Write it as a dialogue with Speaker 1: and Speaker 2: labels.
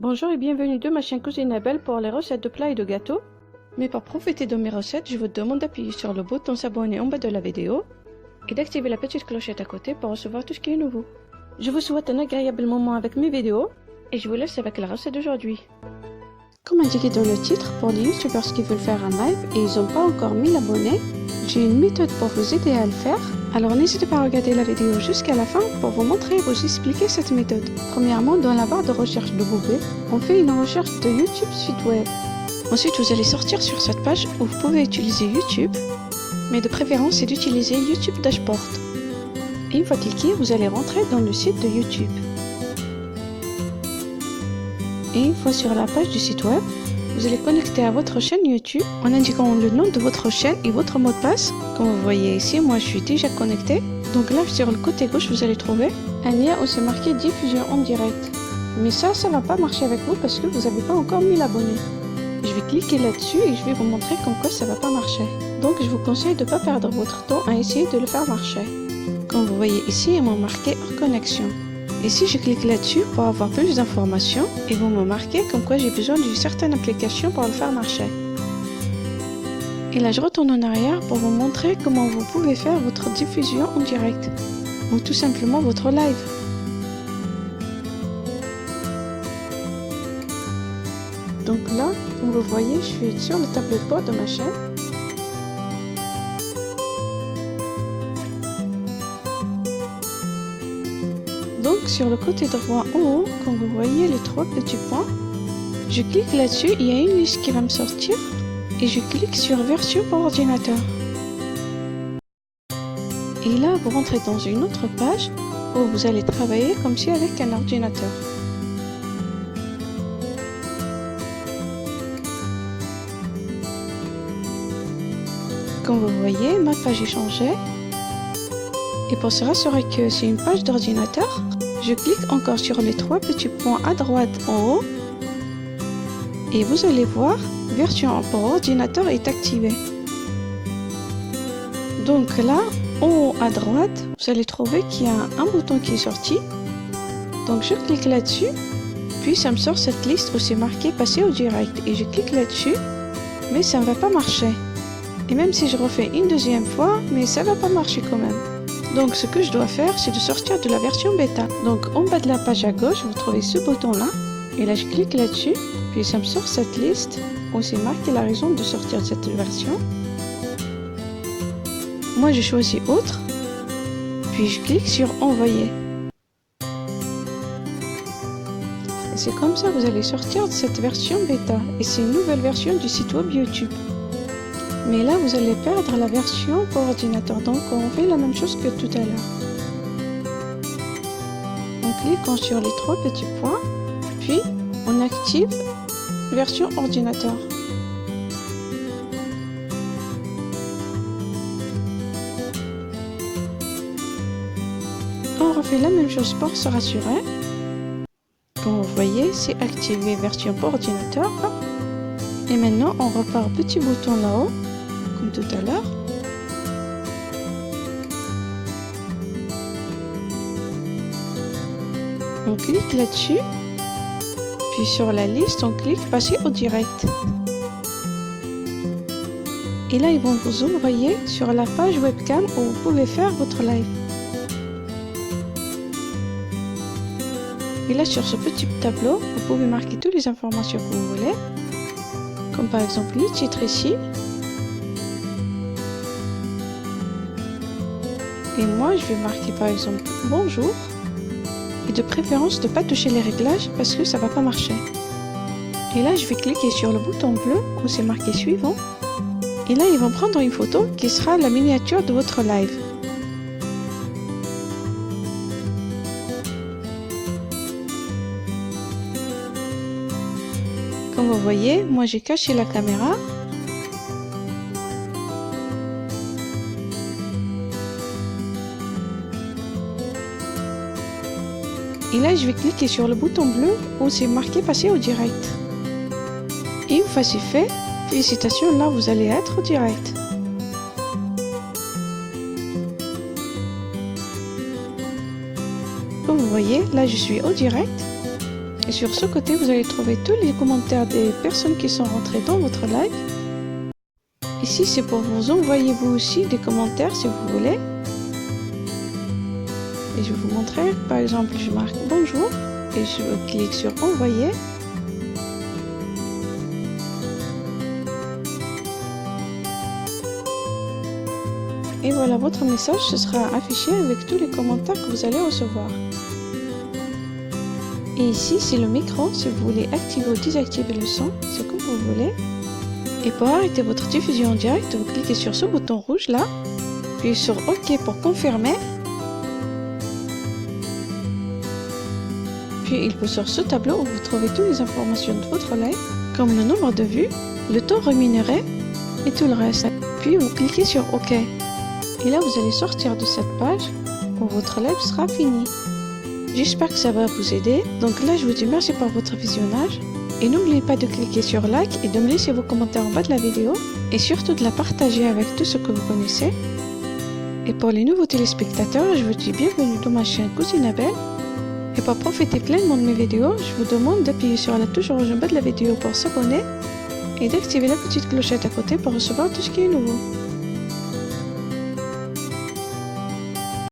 Speaker 1: Bonjour et bienvenue de ma chaîne Cousine Abel pour les recettes de plats et de gâteaux. Mais pour profiter de mes recettes, je vous demande d'appuyer sur le bouton s'abonner en bas de la vidéo et d'activer la petite clochette à côté pour recevoir tout ce qui est nouveau. Je vous souhaite un agréable moment avec mes vidéos et je vous laisse avec la recette d'aujourd'hui. Comme indiqué dans le titre, pour les youtubeurs qui veulent faire un live et ils n'ont pas encore 1000 abonnés, j'ai une méthode pour vous aider à le faire. Alors n'hésitez pas à regarder la vidéo jusqu'à la fin pour vous montrer et vous expliquer cette méthode. Premièrement, dans la barre de recherche de Google, on fait une recherche de YouTube site web. Ensuite, vous allez sortir sur cette page où vous pouvez utiliser YouTube, mais de préférence c'est d'utiliser YouTube Dashboard. Et une fois cliqué, vous allez rentrer dans le site de YouTube. Et une fois sur la page du site web, vous allez connecter à votre chaîne YouTube en indiquant le nom de votre chaîne et votre mot de passe. Comme vous voyez ici, moi je suis déjà connecté. Donc là sur le côté gauche, vous allez trouver un lien où c'est marqué diffusion en direct. Mais ça va pas marcher avec vous parce que vous n'avez pas encore 1000 abonnés. Je vais cliquer là-dessus et je vais vous montrer comme quoi ça va pas marcher. Donc je vous conseille de ne pas perdre votre temps à essayer de le faire marcher. Comme vous voyez ici, ils m'ont marqué hors connexion. Et si je clique là-dessus pour avoir plus d'informations, ils vont me marquer comme quoi j'ai besoin d'une certaine application pour le faire marcher. Et là je retourne en arrière pour vous montrer comment vous pouvez faire votre diffusion en direct. Ou tout simplement votre live. Donc là, comme vous voyez, je suis sur le tableau de bord de ma chaîne. Donc sur le côté droit en haut, comme vous voyez les trois petits points, je clique là-dessus, il y a une liste qui va me sortir et je clique sur version pour ordinateur. Et là vous rentrez dans une autre page où vous allez travailler comme si avec un ordinateur. Comme vous voyez, ma page est changée. Et pour se rassurer que c'est une page d'ordinateur, je clique encore sur les trois petits points à droite en haut et vous allez voir, version pour ordinateur est activée. Donc là, en haut à droite, vous allez trouver qu'il y a un bouton qui est sorti. Donc je clique là-dessus, puis ça me sort cette liste où c'est marqué passer au direct et je clique là-dessus, mais ça ne va pas marcher. Et même si je refais une deuxième fois, mais ça ne va pas marcher quand même. Donc ce que je dois faire, c'est de sortir de la version bêta. Donc en bas de la page à gauche, vous trouvez ce bouton là. Et là je clique là-dessus, puis ça me sort cette liste où c'est marqué la raison de sortir de cette version. Moi je choisis autre, puis je clique sur envoyer. Et c'est comme ça que vous allez sortir de cette version bêta. Et c'est une nouvelle version du site web YouTube. Mais là, vous allez perdre la version pour ordinateur. Donc, on fait la même chose que tout à l'heure. En cliquant sur les trois petits points, puis on active version ordinateur. On refait la même chose pour se rassurer. Comme vous voyez, c'est activé version pour ordinateur. Et maintenant, on repart au petit bouton là-haut. Comme tout à l'heure. On clique là-dessus, puis sur la liste, on clique passer au direct. Et là, ils vont vous envoyer sur la page webcam où vous pouvez faire votre live. Et là, sur ce petit tableau, vous pouvez marquer toutes les informations que vous voulez, comme par exemple le titre ici. Et moi, je vais marquer par exemple bonjour. Et de préférence, de ne pas toucher les réglages parce que ça ne va pas marcher. Et là, je vais cliquer sur le bouton bleu où c'est marqué suivant. Et là, ils vont prendre une photo qui sera la miniature de votre live. Comme vous voyez, moi j'ai caché la caméra. Et là, je vais cliquer sur le bouton bleu où c'est marqué passer au direct. Et une fois c'est fait, félicitations, là vous allez être au direct. Comme vous voyez, là je suis au direct. Et sur ce côté, vous allez trouver tous les commentaires des personnes qui sont rentrées dans votre live. Ici, c'est pour vous envoyer vous aussi des commentaires si vous voulez. Et je vais vous montrer. Par exemple, je marque bonjour et je clique sur envoyer. Et voilà, votre message se sera affiché avec tous les commentaires que vous allez recevoir. Et ici, c'est le micro. Si vous voulez activer ou désactiver le son, c'est comme vous voulez. Et pour arrêter votre diffusion en direct, vous cliquez sur ce bouton rouge là, puis sur OK pour confirmer. Puis il vous sort ce tableau où vous trouvez toutes les informations de votre live, comme le nombre de vues, le temps rémunéré et tout le reste. Puis vous cliquez sur OK. Et là, vous allez sortir de cette page où votre live sera fini. J'espère que ça va vous aider. Donc là, je vous dis merci pour votre visionnage. Et n'oubliez pas de cliquer sur like et de me laisser vos commentaires en bas de la vidéo. Et surtout de la partager avec tous ceux que vous connaissez. Et pour les nouveaux téléspectateurs, je vous dis bienvenue dans ma chaîne Cousine Abel. Et pour profiter pleinement de mes vidéos, je vous demande d'appuyer sur la touche rouge en bas de la vidéo pour s'abonner. Et d'activer la petite clochette à côté pour recevoir tout ce qui est nouveau.